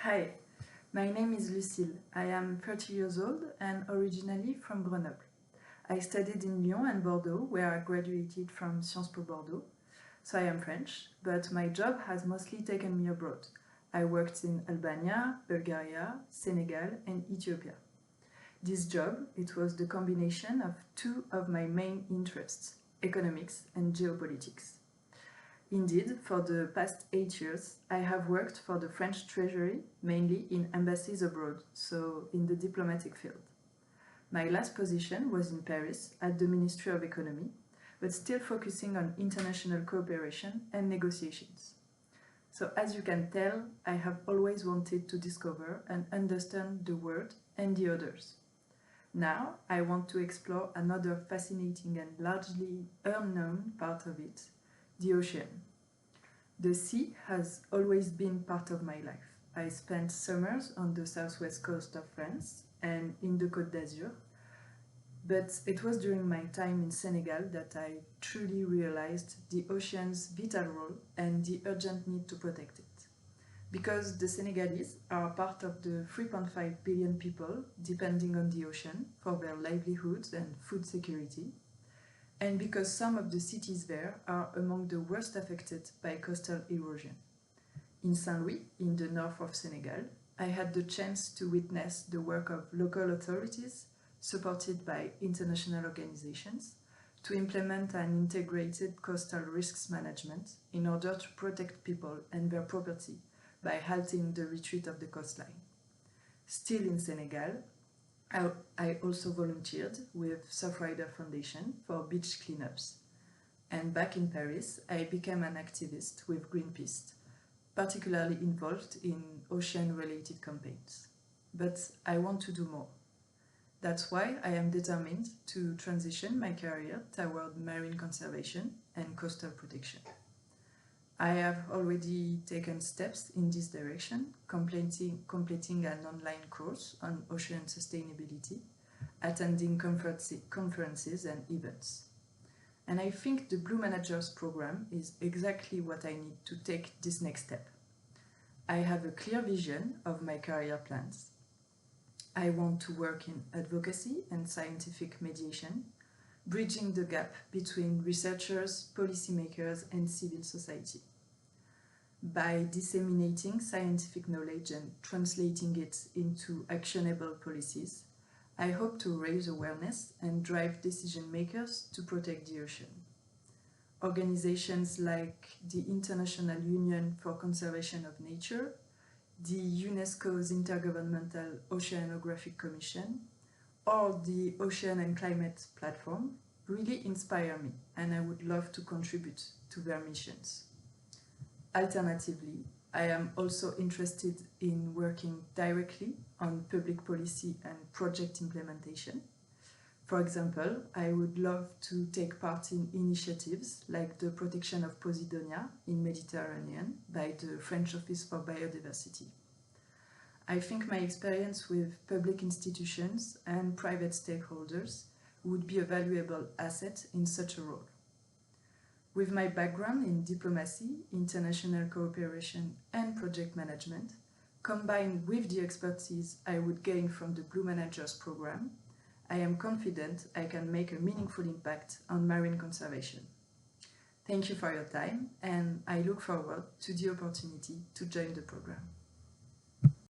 Hi, my name is Lucille. I am 30 years old and originally from Grenoble. I studied in Lyon and Bordeaux, where I graduated from Sciences Po Bordeaux. So I am French, but my job has mostly taken me abroad. I worked in Albania, Bulgaria, Senegal and Ethiopia. This job, it was the combination of two of my main interests, economics and geopolitics. Indeed, for the past 8 years, I have worked for the French Treasury, mainly in embassies abroad, so in the diplomatic field. My last position was in Paris at the Ministry of Economy, but still focusing on international cooperation and negotiations. So as you can tell, I have always wanted to discover and understand the world and the others. Now, I want to explore another fascinating and largely unknown part of it, the ocean. The sea has always been part of my life. I spent summers on the southwest coast of France and in the Côte d'Azur, but it was during my time in Senegal that I truly realized the ocean's vital role and the urgent need to protect it. Because the Senegalese are part of the 3.5 billion people depending on the ocean for their livelihoods and food security, and because some of the cities there are among the worst affected by coastal erosion. In Saint-Louis, in the north of Senegal, I had the chance to witness the work of local authorities, supported by international organizations, to implement an integrated coastal risks management in order to protect people and their property by halting the retreat of the coastline. Still in Senegal, I also volunteered with Surfrider Foundation for beach cleanups. And back in Paris, I became an activist with Greenpeace, particularly involved in ocean-related campaigns. But I want to do more. That's why I am determined to transition my career toward marine conservation and coastal protection. I have already taken steps in this direction, completing an online course on ocean sustainability, attending conferences and events. And I think the Blue Managers program is exactly what I need to take this next step. I have a clear vision of my career plans. I want to work in advocacy and scientific mediation, bridging the gap between researchers, policymakers, and civil society. By disseminating scientific knowledge and translating it into actionable policies, I hope to raise awareness and drive decision makers to protect the ocean. Organizations like the International Union for Conservation of Nature, the UNESCO's Intergovernmental Oceanographic Commission, or the Ocean and Climate Platform really inspire me, and I would love to contribute to their missions. Alternatively, I am also interested in working directly on public policy and project implementation. For example, I would love to take part in initiatives like the protection of Posidonia in Mediterranean by the French Office for Biodiversity. I think my experience with public institutions and private stakeholders would be a valuable asset in such a role. With my background in diplomacy, international cooperation and project management, combined with the expertise I would gain from the Blue Managers program, I am confident I can make a meaningful impact on marine conservation. Thank you for your time, and I look forward to the opportunity to join the program.